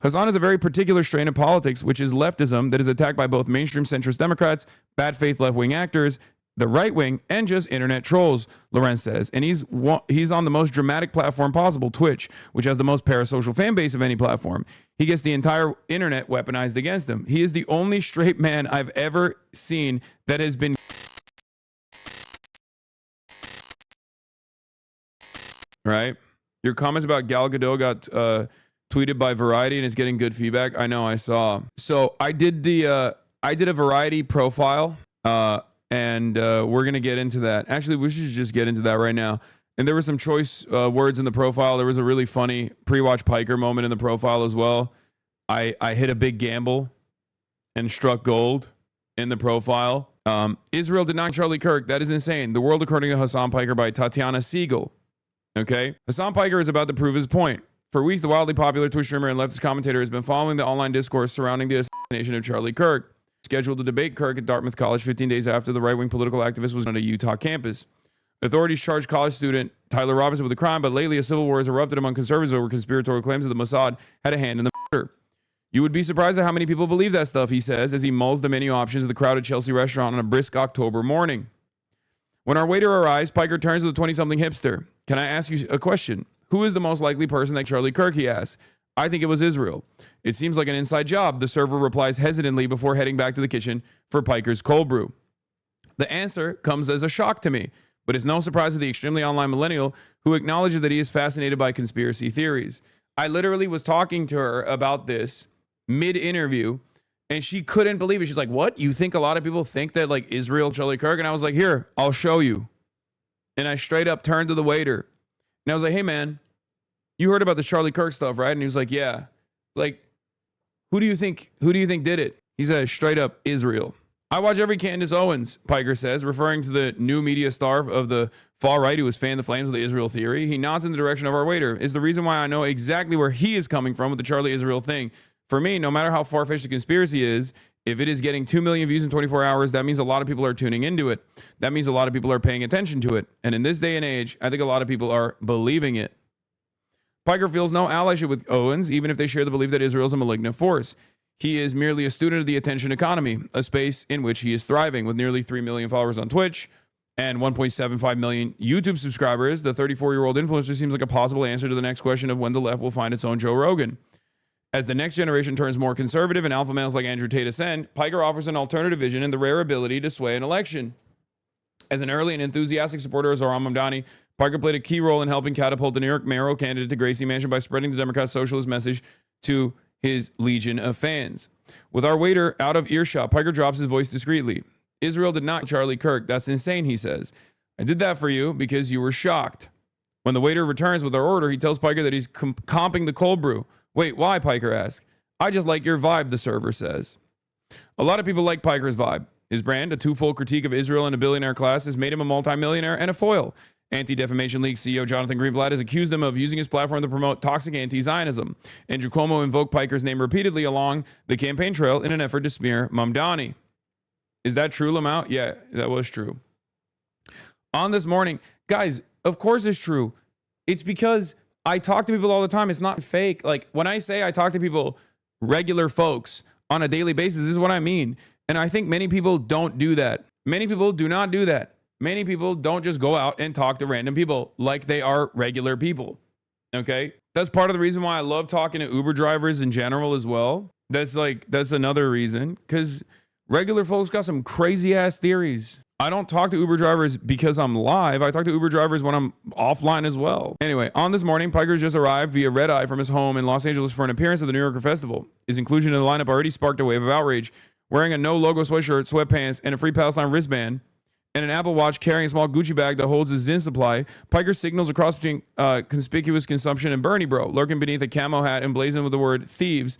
Hasan is a very particular strain of politics, which is leftism that is attacked by both mainstream centrist Democrats, bad faith left-wing actors, the right wing, and just internet trolls, Lorenz says. And he's on the most dramatic platform possible, Twitch, which has the most parasocial fan base of any platform. He gets the entire internet weaponized against him. He is the only straight man I've ever seen that has been... Right? Your comments about Gal Gadot got tweeted by Variety and is getting good feedback. I know, I saw. So I did a Variety profile, and we're gonna get into that. Actually, we should just get into that right now. And there were some choice words in the profile. There was a really funny pre-watch Piker moment in the profile as well. I hit a big gamble and struck gold in the profile. Israel did not Charlie Kirk. That is insane. The World According to Hasan Piker by Tatiana Siegel. Okay, Hasan Piker is about to prove his point. For weeks, the wildly popular Twitch streamer and leftist commentator has been following the online discourse surrounding the assassination of Charlie Kirk, scheduled to debate Kirk at Dartmouth College 15 days after the right-wing political activist was on a Utah campus. Authorities charged college student Tyler Robinson with the crime, but lately a civil war has erupted among conservatives over conspiratorial claims that the Mossad had a hand in the murder. You would be surprised at how many people believe that stuff, he says, as he mulls the menu options of the crowded Chelsea restaurant on a brisk October morning. When our waiter arrives, Piker turns to the 20-something hipster. Can I ask you a question? Who is the most likely person that Charlie Kirk, he asks. I think it was Israel. It seems like an inside job, the server replies hesitantly before heading back to the kitchen for Piker's cold brew. The answer comes as a shock to me, but it's no surprise to the extremely online millennial who acknowledges that he is fascinated by conspiracy theories. I literally was talking to her about this mid-interview, and she couldn't believe it. She's like, what? You think a lot of people think that like Israel, Charlie Kirk? And I was like, here, I'll show you. And I straight up turned to the waiter and I was like, hey man, you heard about this Charlie Kirk stuff, right? And he was like, yeah. Like, who do you think did it? He said straight up Israel. I watch every Candace Owens, Piker says, referring to the new media star of the far right who has fanned the flames of the Israel theory. He nods in the direction of our waiter. Is the reason why I know exactly where he is coming from with the Charlie Israel thing. For me, no matter how far-fetched the conspiracy is, if it is getting 2 million views in 24 hours, that means a lot of people are tuning into it. That means a lot of people are paying attention to it. And in this day and age, I think a lot of people are believing it. Piker feels no allyship with Owens, even if they share the belief that Israel is a malignant force. He is merely a student of the attention economy, a space in which he is thriving. With nearly 3 million followers on Twitch and 1.75 million YouTube subscribers, the 34-year-old influencer seems like a possible answer to the next question of when the left will find its own Joe Rogan. As the next generation turns more conservative and alpha males like Andrew Tate ascend, Piker offers an alternative vision and the rare ability to sway an election. As an early and enthusiastic supporter of Zohran Mamdani, Piker played a key role in helping catapult the New York mayoral candidate to Gracie Mansion by spreading the Democrat socialist message to his legion of fans. With our waiter out of earshot, Piker drops his voice discreetly. Israel did not Charlie Kirk. That's insane, he says. I did that for you because you were shocked. When the waiter returns with our order, he tells Piker that he's comping the cold brew. Wait, why? Piker asks. I just like your vibe, the server says. A lot of people like Piker's vibe. His brand, a twofold critique of Israel and a billionaire class, has made him a multimillionaire and a foil. Anti-Defamation League CEO Jonathan Greenblatt has accused him of using his platform to promote toxic anti-Zionism. Andrew Cuomo invoked Piker's name repeatedly along the campaign trail in an effort to smear Mamdani. Is that true, Lamau? Yeah, that was true. On this morning, guys, of course it's true. It's because I talk to people all the time. It's not fake. Like when I say I talk to people, regular folks on a daily basis, this is what I mean. And I think many people don't do that. Many people do not do that. Many people don't just go out and talk to random people like they are regular people. Okay? That's part of the reason why I love talking to Uber drivers in general as well. That's another reason, because regular folks got some crazy ass theories. I don't talk to Uber drivers because I'm live. I talk to Uber drivers when I'm offline as well. Anyway, on this morning, Piker's just arrived via red eye from his home in Los Angeles for an appearance at the New Yorker Festival. His inclusion in the lineup already sparked a wave of outrage. Wearing a no logo sweatshirt, sweatpants, and a Free Palestine wristband, and an Apple Watch carrying a small Gucci bag that holds his Zyn supply, Piker signals a cross between conspicuous consumption and Bernie bro. Lurking beneath a camo hat emblazoned with the word thieves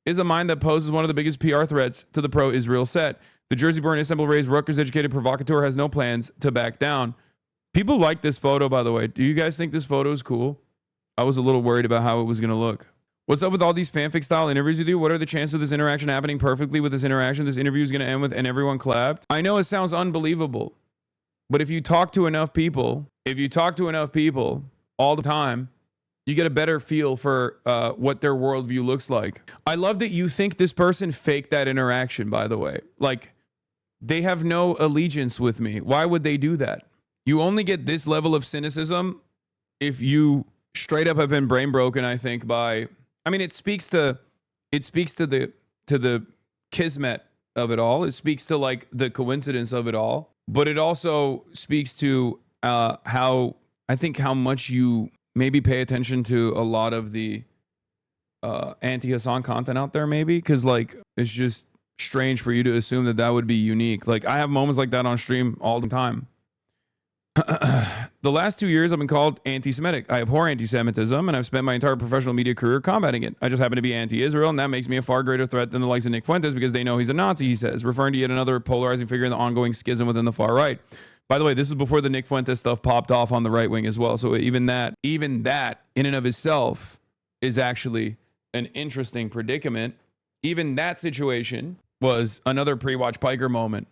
is a mind that poses one of the biggest PR threats to the pro-Israel set. The Jersey-born, Istanbul-raised, Rutgers-educated provocateur has no plans to back down. People like this photo, by the way. Do you guys think this photo is cool? I was a little worried about how it was going to look. What's up with all these fanfic-style interviews with you? What are the chances of this interaction happening perfectly with this interaction? This interview is going to end with, and everyone clapped. I know it sounds unbelievable, but if you talk to enough people all the time, You get a better feel for what their worldview looks like. I love that you think this person faked that interaction, by the way. Like, they have no allegiance with me. Why would they do that? You only get this level of cynicism if you straight up have been brain broken, I think, by... I mean, it speaks to the kismet of it all. It speaks to, like, the coincidence of it all. But it also speaks to how much you maybe pay attention to a lot of the anti-Hasan content out there, maybe. Because, like, it's just strange for you to assume that that would be unique. Like, I have moments like that on stream all the time. The last 2 years I've been called anti-Semitic. I abhor anti-Semitism, and I've spent my entire professional media career combating it. I just happen to be anti-Israel, and that makes me a far greater threat than the likes of Nick Fuentes because they know he's a Nazi, he says, referring to yet another polarizing figure in the ongoing schism within the far right. By the way, this is before the Nick Fuentes stuff popped off on the right wing as well. So even that in and of itself is actually an interesting predicament. Even that situation was another pre-watch Piker moment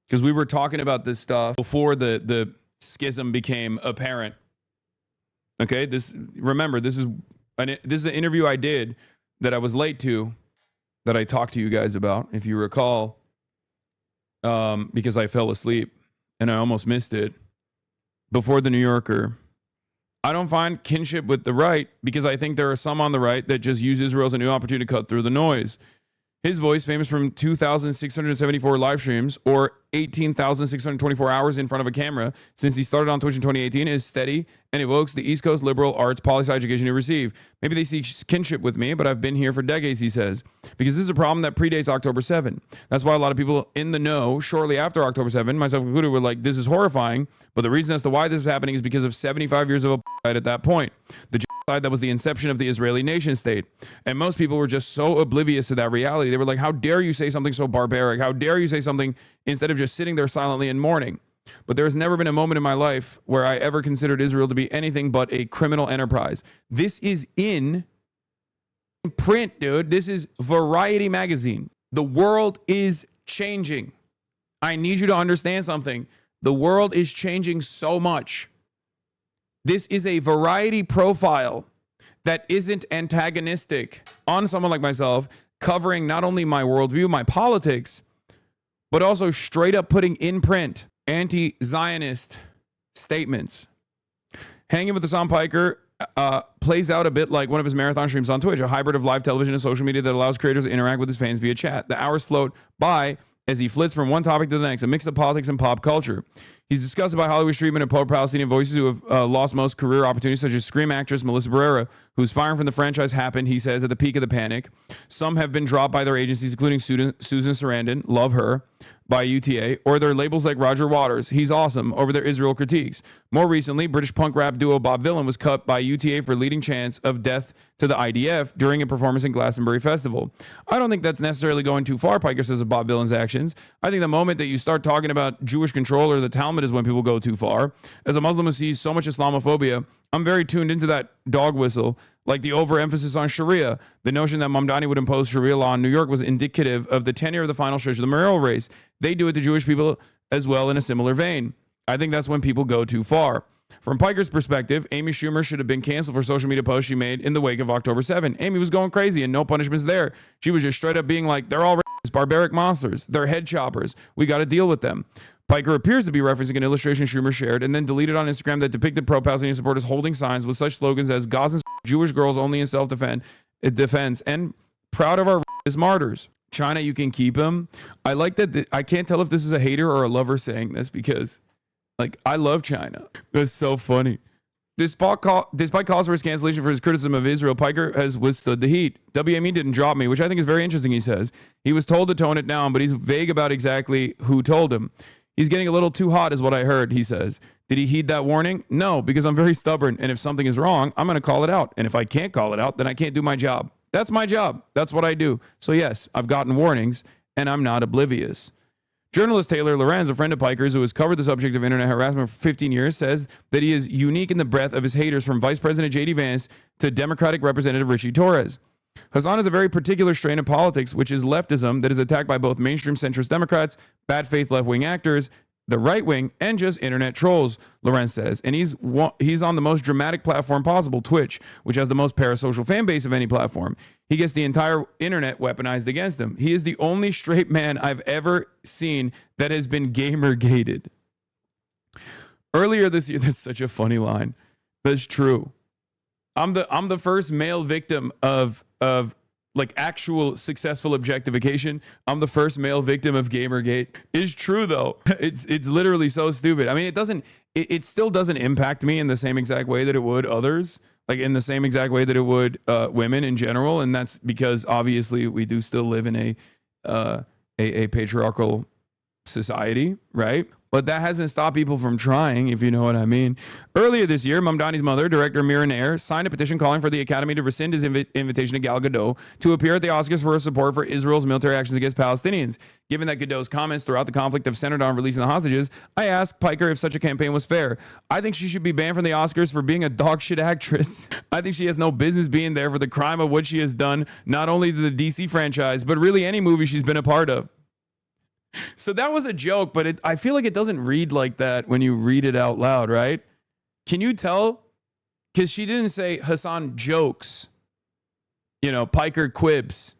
because we were talking about this stuff before the schism became apparent. Okay, this is an interview I did that I was late to, that I talked to you guys about, if you recall, because I fell asleep and I almost missed it before the New Yorker. I don't find kinship with the right because I think there are some on the right that just use Israel as a new opportunity to cut through the noise. His voice, famous from 2,674 live streams or 18,624 hours in front of a camera since he started on Twitch in 2018, is steady and evokes the East Coast liberal arts poli-sci education he received. Maybe they seek kinship with me, but I've been here for decades, he says, because this is a problem that predates October 7. That's why a lot of people in the know shortly after October 7, myself included, were like, this is horrifying, but the reason as to why this is happening is because of 75 years of apartheid at that point. The genocide that was the inception of the Israeli nation state. And most people were just so oblivious to that reality. They were like, how dare you say something so barbaric? How dare you say something instead of just sitting there silently in mourning? But there has never been a moment in my life where I ever considered Israel to be anything but a criminal enterprise. This is in print, dude. This is Variety magazine. The world is changing. I need you to understand something. The world is changing so much. This is a Variety profile that isn't antagonistic on someone like myself, covering not only my worldview, my politics, but also straight up putting in print anti-Zionist statements. Hanging with Hasan Piker plays out a bit like one of his marathon streams on Twitch, a hybrid of live television and social media that allows creators to interact with his fans via chat. The hours float by as he flits from one topic to the next, a mix of politics and pop culture. He's discussed by Hollywood's treatment of pro-Palestinian voices who have lost most career opportunities, such as Scream actress Melissa Barrera, whose firing from the franchise happened, he says, at the peak of the panic. Some have been dropped by their agencies, including Susan Sarandon, love her, by UTA, or their labels like Roger Waters, he's awesome, over their Israel critiques. More recently, British punk rap duo Bob Vylan was cut by UTA for leading chants of death to the IDF during a performance in Glastonbury Festival. I don't think that's necessarily going too far, Piker says, of Bob Vylan's actions. I think the moment that you start talking about Jewish control or the Talmud is when people go too far. As a Muslim who sees so much Islamophobia, I'm very tuned into that dog whistle, like the overemphasis on Sharia. The notion that Mamdani would impose Sharia law in New York was indicative of the tenure of the final stretch of the mayoral race. They do it to Jewish people as well in a similar vein. I think that's when people go too far. From Piker's perspective, Amy Schumer should have been canceled for social media posts she made in the wake of October 7. Amy was going crazy and no punishments there. She was just straight up being like, they're all racist, barbaric monsters. They're head choppers. We got to deal with them. Piker appears to be referencing an illustration Schumer shared and then deleted on Instagram that depicted pro-Palestinian supporters holding signs with such slogans as Gazans, Jewish girls only in self-defense, and proud of our martyrs. China, you can keep him. I like that. I can't tell if this is a hater or a lover saying this because, like, I love China. That's so funny. Despite calls for his cancellation for his criticism of Israel, Piker has withstood the heat. WME didn't drop me, which I think is very interesting, he says. He was told to tone it down, but he's vague about exactly who told him. He's getting a little too hot is what I heard, he says. Did he heed that warning? No, because I'm very stubborn, and if something is wrong, I'm going to call it out. And if I can't call it out, then I can't do my job. That's my job. That's what I do. So yes, I've gotten warnings, and I'm not oblivious. Journalist Taylor Lorenz, a friend of Piker's who has covered the subject of internet harassment for 15 years, says that he is unique in the breadth of his haters, from Vice President J.D. Vance to Democratic Representative Richie Torres. Hasan is a very particular strain of politics, which is leftism that is attacked by both mainstream centrist Democrats, bad faith left-wing actors, the right wing, and just internet trolls, Lorenz says. And he's on the most dramatic platform possible, Twitch, which has the most parasocial fan base of any platform. He gets the entire internet weaponized against him. He is the only straight man I've ever seen that has been gamer-gated. Earlier this year, that's such a funny line. That's true. I'm the first male victim of like actual successful objectification. I'm the first male victim of Gamergate. It's true though. It's literally so stupid. I mean, it still doesn't impact me in the same exact way that it would others, like in the same exact way that it would women in general, and that's because obviously we do still live in a patriarchal society, right? But that hasn't stopped people from trying, if you know what I mean. Earlier this year, Mamdani's mother, director Mira Nair, signed a petition calling for the Academy to rescind his invitation to Gal Gadot to appear at the Oscars for his support for Israel's military actions against Palestinians. Given that Gadot's comments throughout the conflict have centered on releasing the hostages, I asked Piker if such a campaign was fair. I think she should be banned from the Oscars for being a dogshit actress. I think she has no business being there for the crime of what she has done, not only to the DC franchise, but really any movie she's been a part of. So that was a joke, but I feel like it doesn't read like that when you read it out loud, right? Can you tell? Because she didn't say Hasan jokes, Piker quibs,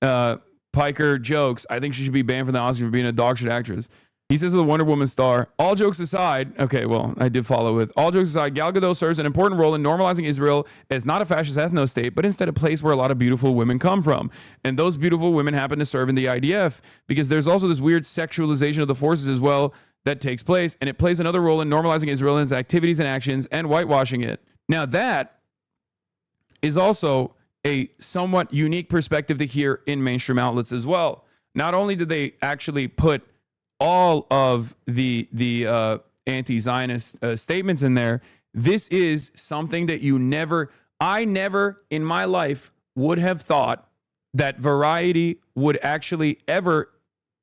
Piker jokes. I think she should be banned from the Oscar for being a dogshit actress. He says to the Wonder Woman star, all jokes aside, okay, well, I did follow with, all jokes aside, Gal Gadot serves an important role in normalizing Israel as not a fascist ethno-state, but instead a place where a lot of beautiful women come from. And those beautiful women happen to serve in the IDF because there's also this weird sexualization of the forces as well that takes place, and it plays another role in normalizing Israel and its activities and actions and whitewashing it. Now that is also a somewhat unique perspective to hear in mainstream outlets as well. Not only did they actually put all of the anti-Zionist statements in there, this is something that I never in my life would have thought that Variety would actually ever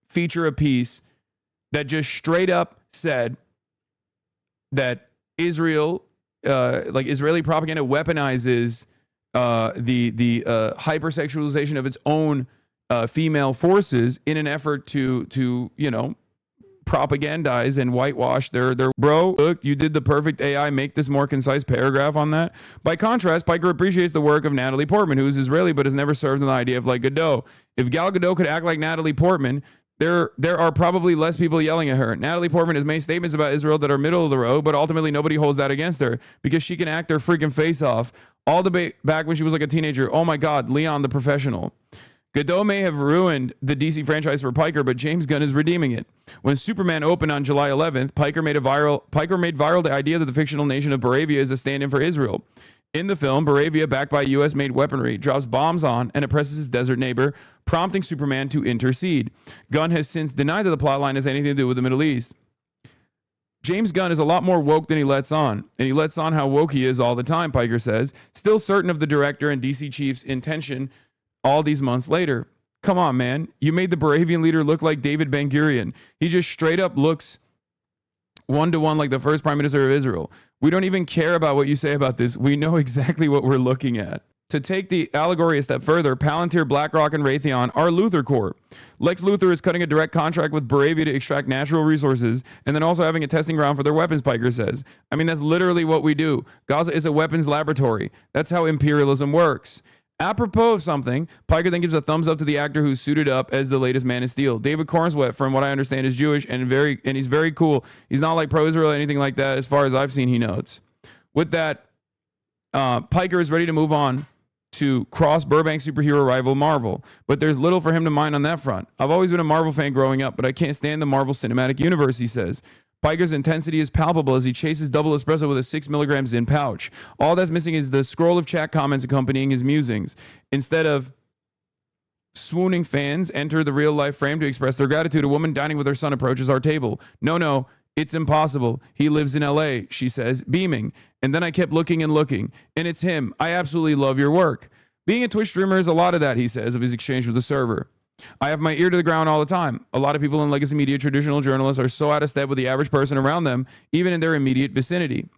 feature a piece that just straight up said that Israel, like Israeli propaganda weaponizes the hypersexualization of its own female forces in an effort to propagandize and whitewash their bro. Look, you did the perfect AI. Make this more concise paragraph on that. By contrast, Piker appreciates the work of Natalie Portman, who is Israeli but has never served in the IDF like Gadot. If Gal Gadot could act like Natalie Portman, there are probably less people yelling at her. Natalie Portman has made statements about Israel that are middle of the road, but ultimately nobody holds that against her because she can act her freaking face off. All the back when she was like a teenager. Oh my God, Leon the Professional. Gadot may have ruined the DC franchise for Piker, but James Gunn is redeeming it. When Superman opened on July 11th, Piker made viral the idea that the fictional nation of Baravia is a stand-in for Israel. In the film, Baravia, backed by U.S.-made weaponry, drops bombs on and oppresses his desert neighbor, prompting Superman to intercede. Gunn has since denied that the plotline has anything to do with the Middle East. James Gunn is a lot more woke than he lets on, and he lets on how woke he is all the time, Piker says, still certain of the director and DC chief's intention all these months later. Come on, man. You made the Baravian leader look like David Ben-Gurion. He just straight up looks one-to-one like the first prime minister of Israel. We don't even care about what you say about this. We know exactly what we're looking at. To take the allegory a step further, Palantir, BlackRock, and Raytheon are Luthor Corps. Lex Luthor is cutting a direct contract with Baravia to extract natural resources and then also having a testing ground for their weapons, Piker says. I mean, that's literally what we do. Gaza is a weapons laboratory. That's how imperialism works. Apropos of something, Piker then gives a thumbs up to the actor who's suited up as the latest Man of Steel. David Cornswet, from what I understand, is Jewish and he's very cool. He's not like pro-Israel or anything like that, as far as I've seen, he notes. With that, Piker is ready to move on to cross Burbank superhero rival Marvel, but there's little for him to mind on that front. I've always been a Marvel fan growing up, but I can't stand the Marvel Cinematic Universe, he says. Piker's intensity is palpable as he chases double espresso with a 6 milligram Zyn pouch. All that's missing is the scroll of chat comments accompanying his musings. Instead of swooning fans enter the real-life frame to express their gratitude, a woman dining with her son approaches our table. No, it's impossible. He lives in LA, she says, beaming. And then I kept looking and looking, and it's him. I absolutely love your work. Being a Twitch streamer is a lot of that, he says, of his exchange with the server. I have my ear to the ground all the time. A lot of people in legacy media, traditional journalists, are so out of step with the average person around them, even in their immediate vicinity.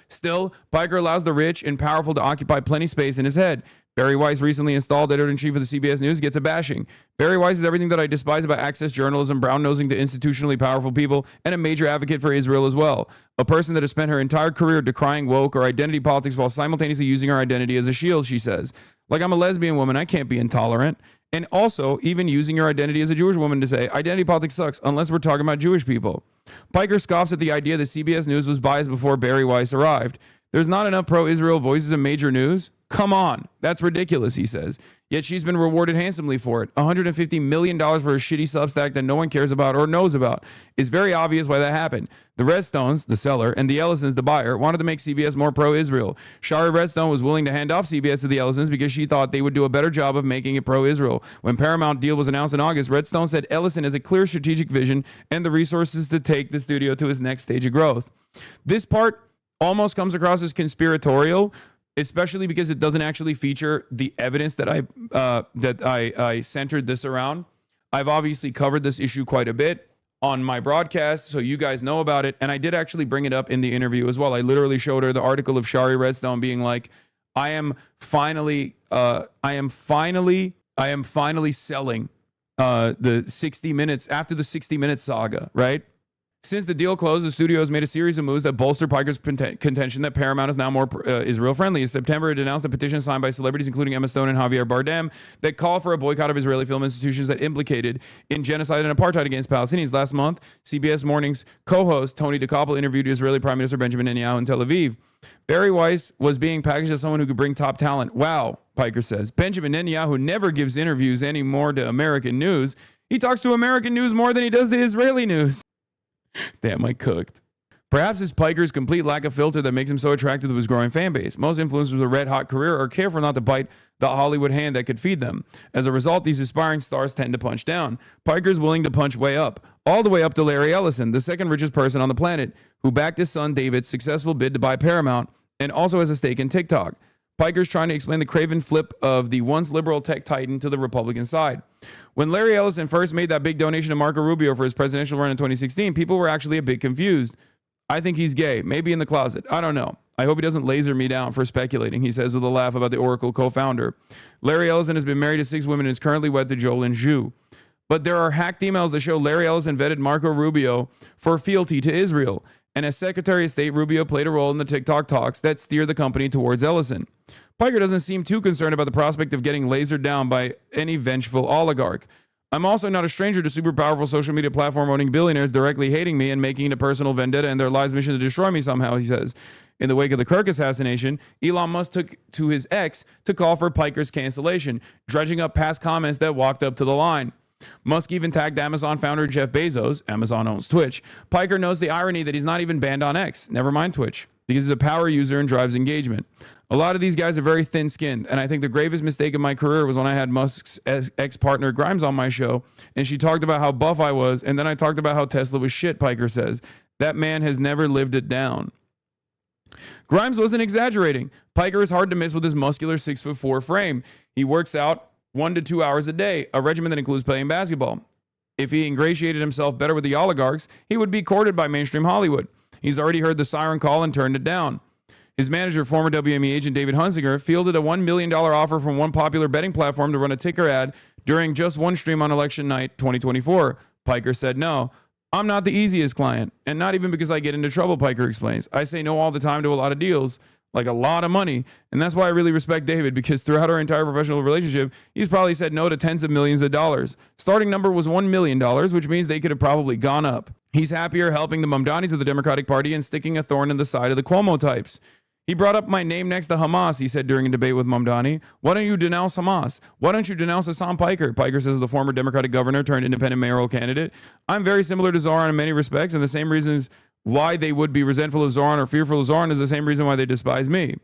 Still, Piker allows the rich and powerful to occupy plenty space in his head. Barry Weiss, recently installed editor-in-chief of the CBS News, gets a bashing. Barry Weiss is everything that I despise about access journalism, brown-nosing to institutionally powerful people, and a major advocate for Israel as well. A person that has spent her entire career decrying woke or identity politics while simultaneously using her identity as a shield, she says. Like, I'm a lesbian woman, I can't be intolerant. And also, even using your identity as a Jewish woman to say, identity politics sucks, unless we're talking about Jewish people. Piker scoffs at the idea that CBS News was biased before Barry Weiss arrived. There's not enough pro-Israel voices in major news? Come on, that's ridiculous, he says. Yet she's been rewarded handsomely for it. $150 million for a shitty Substack that no one cares about or knows about. It's very obvious why that happened. The Redstones, the seller, and the Ellisons, the buyer, wanted to make CBS more pro-Israel. Shari Redstone was willing to hand off CBS to the Ellisons because she thought they would do a better job of making it pro-Israel. When Paramount deal was announced in August, Redstone said Ellison has a clear strategic vision and the resources to take the studio to its next stage of growth. This part almost comes across as conspiratorial, especially because it doesn't actually feature the evidence that I centered this around. I've obviously covered this issue quite a bit on my broadcast, so you guys know about it. And I did actually bring it up in the interview as well. I literally showed her the article of Shari Redstone being like, I am finally selling the 60 Minutes after the 60 Minutes saga, right? Since the deal closed, the studio has made a series of moves that bolster Piker's contention that Paramount is now more Israel-friendly. In September, it announced a petition signed by celebrities including Emma Stone and Javier Bardem that call for a boycott of Israeli film institutions that implicated in genocide and apartheid against Palestinians. Last month, CBS Morning's co-host Tony DeKoppel interviewed Israeli Prime Minister Benjamin Netanyahu in Tel Aviv. Barry Weiss was being packaged as someone who could bring top talent. Wow, Piker says. Benjamin Netanyahu never gives interviews anymore to American news. He talks to American news more than he does to Israeli news. Damn, I cooked. Perhaps it's Piker's complete lack of filter that makes him so attractive to his growing fan base. Most influencers with a red-hot career are careful not to bite the Hollywood hand that could feed them. As a result, these aspiring stars tend to punch down. Piker's willing to punch way up, all the way up to Larry Ellison, the second richest person on the planet, who backed his son David's successful bid to buy Paramount and also has a stake in TikTok. Piker's trying to explain the craven flip of the once liberal tech titan to the Republican side. When Larry Ellison first made that big donation to Marco Rubio for his presidential run in 2016, people were actually a bit confused. I think he's gay, maybe in the closet. I don't know. I hope he doesn't laser me down for speculating, he says with a laugh about the Oracle co-founder. Larry Ellison has been married to 6 women and is currently wed to Jolyn Zhu. But there are hacked emails that show Larry Ellison vetted Marco Rubio for fealty to Israel. And as Secretary of State, Rubio played a role in the TikTok talks that steered the company towards Ellison. Piker doesn't seem too concerned about the prospect of getting lasered down by any vengeful oligarch. I'm also not a stranger to super powerful social media platform owning billionaires directly hating me and making it a personal vendetta and their lives' mission to destroy me somehow, he says. In the wake of the Kirk assassination, Elon Musk took to his X to call for Piker's cancellation, dredging up past comments that walked up to the line. Musk even tagged Amazon founder Jeff Bezos. Amazon owns Twitch. Piker knows the irony that he's not even banned on X, never mind Twitch, because he's a power user and drives engagement. A lot of these guys are very thin-skinned, and I think the gravest mistake of my career was when I had Musk's ex-partner Grimes on my show, and she talked about how buff I was, and then I talked about how Tesla was shit, Piker says. That man has never lived it down. Grimes wasn't exaggerating. Piker is hard to miss with his muscular 6'4" frame. He works out 1 to 2 hours a day, a regimen that includes playing basketball. If he ingratiated himself better with the oligarchs, he would be courted by mainstream Hollywood. He's already heard the siren call and turned it down. His manager, former WME agent David Hunsinger, fielded a $1 million offer from one popular betting platform to run a ticker ad during just one stream on election night 2024. Piker said no. I'm not the easiest client, and not even because I get into trouble, Piker explains. I say no all the time to a lot of deals, like a lot of money, and that's why I really respect David, because throughout our entire professional relationship, he's probably said no to tens of millions of dollars. Starting number was $1 million, which means they could have probably gone up. He's happier helping the Mamdanis of the Democratic Party and sticking a thorn in the side of the Cuomo types. He brought up my name next to Hamas, he said during a debate with Mamdani. Why don't you denounce Hamas? Why don't you denounce Hasan Piker? Piker says the former Democratic governor turned independent mayoral candidate. I'm very similar to Zoran in many respects, and the same reasons why they would be resentful of Zoran or fearful of Zoran is the same reason why they despise me.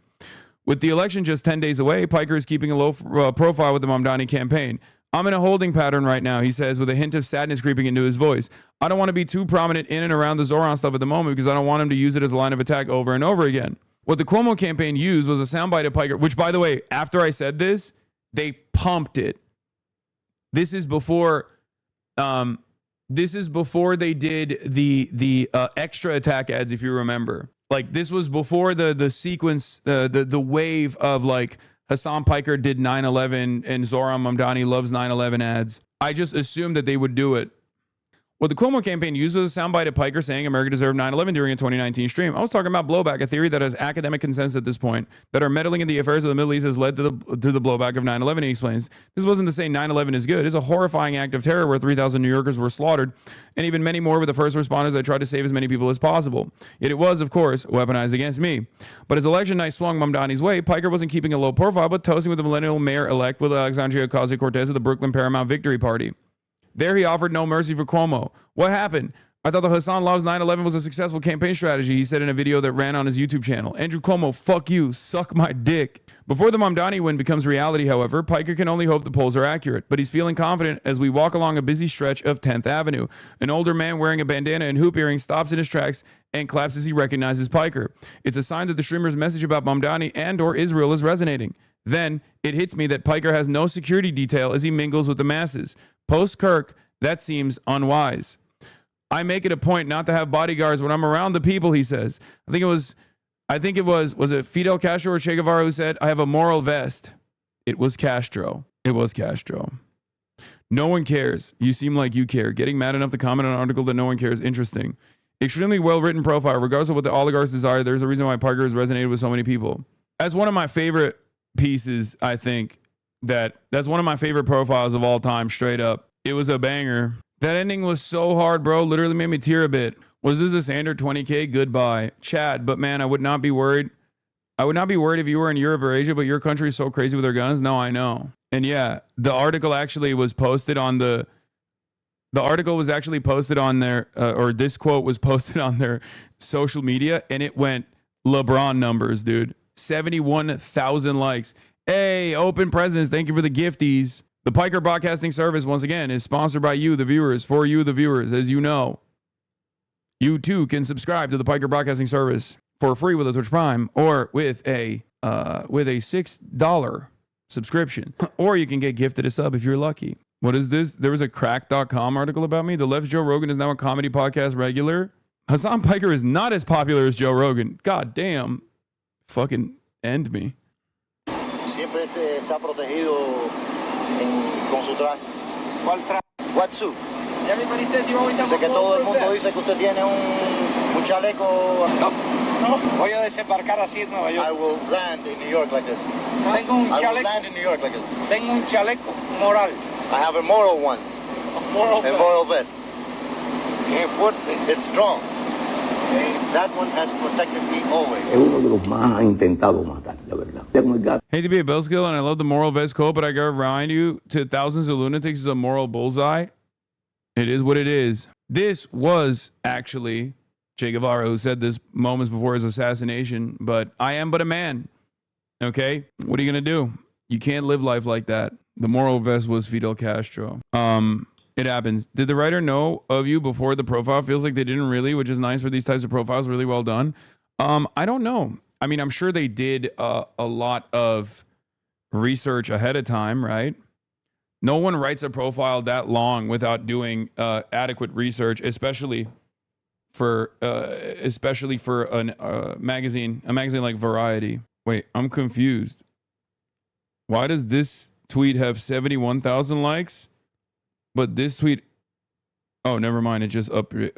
With the election just 10 days away, Piker is keeping a low profile with the Mamdani campaign. I'm in a holding pattern right now, he says, with a hint of sadness creeping into his voice. I don't want to be too prominent in and around the Zoran stuff at the moment because I don't want him to use it as a line of attack over and over again. What the Cuomo campaign used was a soundbite of Piker, which, by the way, after I said this, they pumped it. This is before they did the extra attack ads, if you remember. Like this was before the sequence, the wave of like Hasan Piker did 9/11 and Zohran Mamdani loves 9/11 ads. I just assumed that they would do it. Well, the Cuomo campaign used as a soundbite of Piker saying America deserved 9/11 during a 2019 stream. I was talking about blowback, a theory that has academic consensus at this point, that our meddling in the affairs of the Middle East has led to the blowback of 9/11, he explains. This wasn't to say 9/11 is good. It's a horrifying act of terror where 3,000 New Yorkers were slaughtered, and even many more with the first responders that tried to save as many people as possible. Yet it was, of course, weaponized against me. But as election night swung Mamdani's way, Piker wasn't keeping a low profile, but toasting with the millennial mayor-elect with Alexandria Ocasio-Cortez of the Brooklyn Paramount Victory Party. There he offered no mercy for Cuomo. What happened? I thought the Hasan Loves 9/11 was a successful campaign strategy, he said in a video that ran on his YouTube channel. Andrew Cuomo, fuck you, suck my dick. Before the Mamdani win becomes reality, however, Piker can only hope the polls are accurate, but he's feeling confident as we walk along a busy stretch of 10th Avenue. An older man wearing a bandana and hoop earrings stops in his tracks and claps as he recognizes Piker. It's a sign that the streamer's message about Mamdani and or Israel is resonating. Then it hits me that Piker has no security detail as he mingles with the masses. Post Kirk, that seems unwise. I make it a point not to have bodyguards when I'm around the people, he says. I think it was Fidel Castro or Che Guevara who said, I have a moral vest? It was Castro. It was Castro. No one cares. You seem like you care. Getting mad enough to comment on an article that no one cares. Interesting. Extremely well-written profile. Regardless of what the oligarchs desire, there's a reason why Piker has resonated with so many people. As one of my favorite pieces, I think that's one of my favorite profiles of all time, straight up. It was a banger. That ending was so hard, bro. Literally made me tear a bit. Was this a standard 20K? Goodbye. Chad, but man, I would not be worried. I would not be worried if you were in Europe or Asia, but your country is so crazy with their guns. No, I know. And yeah, the article actually was posted on the article was actually posted on their, or this quote was posted on their social media, and it went LeBron numbers, dude. 71,000 likes. Hey, open presents. Thank you for the gifties. The Piker Broadcasting Service, once again, is sponsored by you, the viewers, for you, the viewers. As you know, you too can subscribe to the Piker Broadcasting Service for free with a Twitch Prime or with a $6 subscription. Or you can get gifted a sub if you're lucky. What is this? There was a crack.com article about me. The Left's Joe Rogan is now a comedy podcast regular. Hasan Piker is not as popular as Joe Rogan. God damn. Fucking end me. Siempre está protegido con su traje. ¿Cuál traje? What suit? Everybody says you always have a que todo el mundo dice que usted tiene un chaleco. No. Voy a desembarcar así en Nueva York. I will land in New York like this. Tengo un chaleco. I will land in New York like this. Tengo un chaleco moral. I have a moral one. A moral vest. Qué fuerte. It's strong. That one has protected me always. Es uno de los más ha intentado matar, la verdad. Hate to be a Bellskill, and I love the moral vest quote, but I gotta remind you, to thousands of lunatics is a moral bullseye. It is what it is. This was actually Che Guevara who said this moments before his assassination, but I am but a man. Okay? What are you gonna do? You can't live life like that. The moral vest was Fidel Castro. It happens. Did the writer know of you before the profile? Feels like they didn't really, which is nice for these types of profiles. Really well done. I don't know. I mean, I'm sure they did a lot of research ahead of time, right? No one writes a profile that long without doing adequate research, especially for a magazine like Variety. Wait, I'm confused. Why does this tweet have 71,000 likes? But this tweet, oh, never mind. It just updated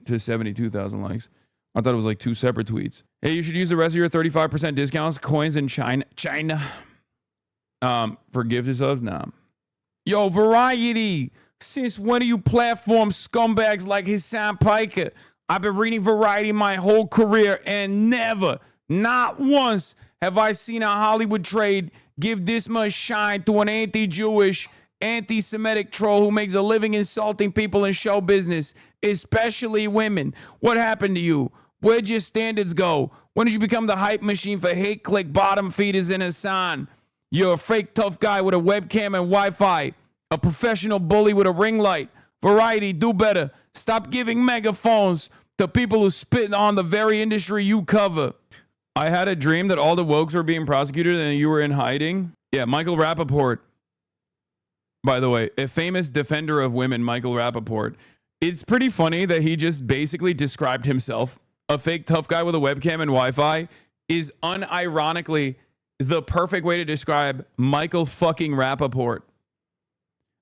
to 72,000 likes. I thought it was like two separate tweets. Hey, you should use the rest of your 35% discounts, coins in China. For gifted subs, nah. Yo, Variety. Since when are you platform scumbags like Hasan Piker? I've been reading Variety my whole career, and never, not once, have I seen a Hollywood trade give this much shine to an anti-Jewish, anti-Semitic troll who makes a living insulting people in show business, especially women. What happened to you? Where'd your standards go? When did you become the hype machine for hate click bottom feeders in Hasan? You're a fake tough guy with a webcam and Wi-Fi, a professional bully with a ring light. Variety, do better. Stop giving megaphones to people who spit on the very industry you cover. I had a dream that all the wokes were being prosecuted and you were in hiding. Yeah, Michael Rappaport. By the way, a famous defender of women, Michael Rappaport. It's pretty funny that he just basically described himself a fake tough guy with a webcam and Wi-Fi is unironically the perfect way to describe Michael fucking Rappaport.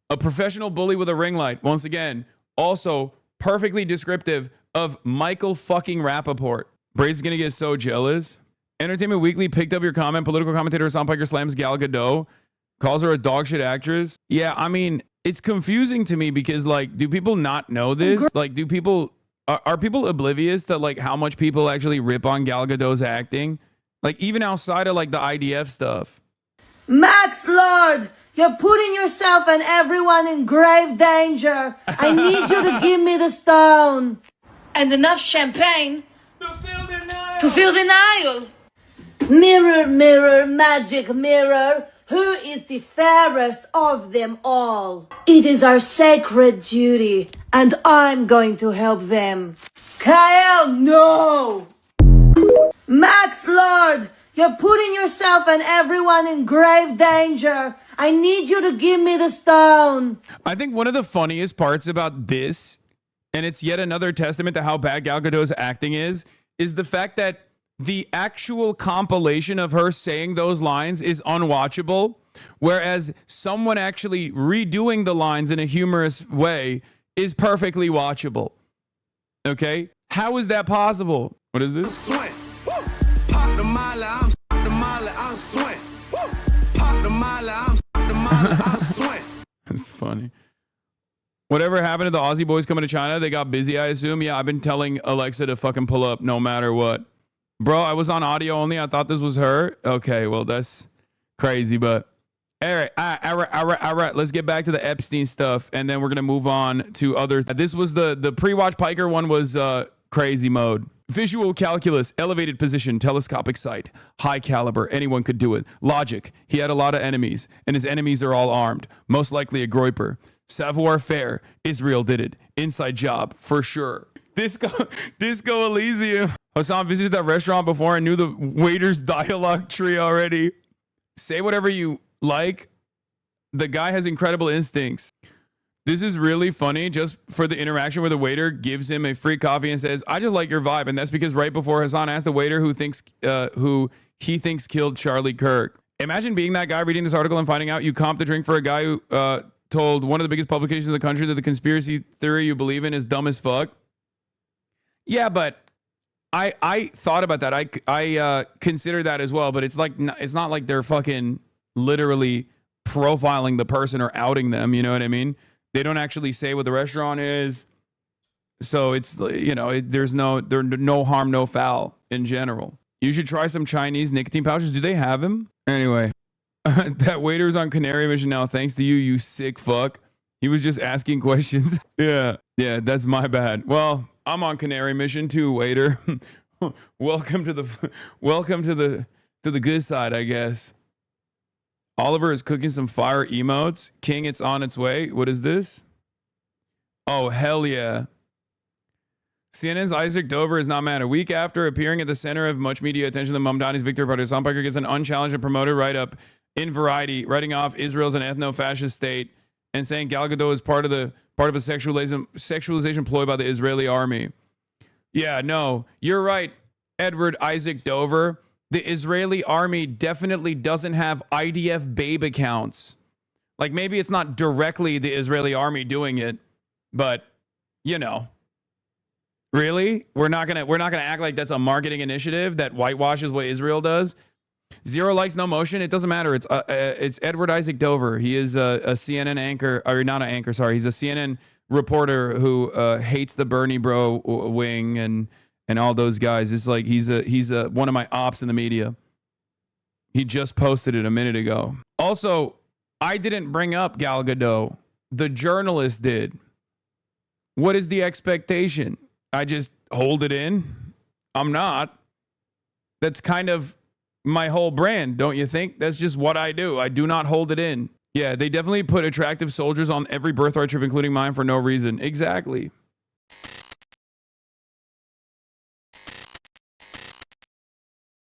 A professional bully with a ring light. Once again, also perfectly descriptive of Michael fucking Rappaport. Brace is going to get so jealous. Entertainment Weekly picked up your comment. Political commentator Hasan Piker slams Gal Gadot. Calls her a dog shit actress. Yeah, I mean, it's confusing to me because, like, do people not know this? Like, do people... Are people oblivious to, like, how much people actually rip on Gal Gadot's acting? Like, even outside of, like, the IDF stuff. Max Lord, you're putting yourself and everyone in grave danger. I need you to give me the stone. And enough champagne to feel denial. Mirror, mirror, magic mirror, who is the fairest of them all? It is our sacred duty, and I'm going to help them. Kyle, no! Max Lord, you're putting yourself and everyone in grave danger. I need you to give me the stone. I think one of the funniest parts about this, and it's yet another testament to how bad Gal Gadot's acting is the fact that the actual compilation of her saying those lines is unwatchable, whereas someone actually redoing the lines in a humorous way is perfectly watchable. Okay? How is that possible? What is this? Pop the molly, I'm swing. Pop the molly, I'm swing. That's funny. Whatever happened to the Aussie boys coming to China? They got busy, I assume. Yeah, I've been telling Alexa to fucking pull up no matter what. Bro, I was on audio only. I thought this was her. Okay, well, that's crazy, but all right. Let's get back to the Epstein stuff, and then we're going to move on to other. This was the pre-watch Piker one was crazy mode. Visual calculus, elevated position, telescopic sight, high caliber, anyone could do it. Logic, he had a lot of enemies, and his enemies are all armed, most likely a groiper. Savoir faire, Israel did it. Inside job, for sure. Disco Elysium. Hasan visited that restaurant before and knew the waiter's dialogue tree already. Say whatever you like. The guy has incredible instincts. This is really funny just for the interaction where the waiter gives him a free coffee and says, I just like your vibe. And that's because right before Hasan asked the waiter who he thinks killed Charlie Kirk. Imagine being that guy reading this article and finding out you comped the drink for a guy who told one of the biggest publications in the country that the conspiracy theory you believe in is dumb as fuck. Yeah, but I thought about that. I consider that as well, but it's not like they're fucking literally profiling the person or outing them. You know what I mean? They don't actually say what the restaurant is. So it's, you know, there's no harm, no foul in general. You should try some Chinese nicotine pouches. Do they have them? Anyway, that waiter's on Canary mission now. Thanks to you, you sick fuck. He was just asking questions. Yeah, that's my bad. Well, I'm on Canary mission too, waiter. Welcome to the good side, I guess. Oliver is cooking some fire emotes. King, it's on its way. What is this? Oh, hell yeah. CNN's Isaac Dover is not mad. A week after appearing at the center of much media attention, the Mamdani's Victor Party, Hasan Piker gets an unchallenged and promoted write-up in Variety, writing off Israel's an ethno-fascist state and saying Gal Gadot is part of a sexualization ploy by the Israeli army. Yeah, no, you're right, Edward Isaac Dover. The Israeli army definitely doesn't have IDF babe accounts. Like, maybe it's not directly the Israeli army doing it, but you know, really, we're not gonna act like that's a marketing initiative that whitewashes what Israel does. 0 likes, no motion. It doesn't matter. It's Edward Isaac Dover. He is a CNN anchor, or not an anchor. Sorry, he's a CNN reporter who hates the Bernie bro wing and all those guys. It's like he's one of my ops in the media. He just posted it a minute ago. Also, I didn't bring up Gal Gadot. The journalist did. What is the expectation? I just hold it in? I'm not. That's kind of my whole brand, don't you think? That's just what I do. I do not hold it in. Yeah, they definitely put attractive soldiers on every birthright trip, including mine, for no reason. Exactly.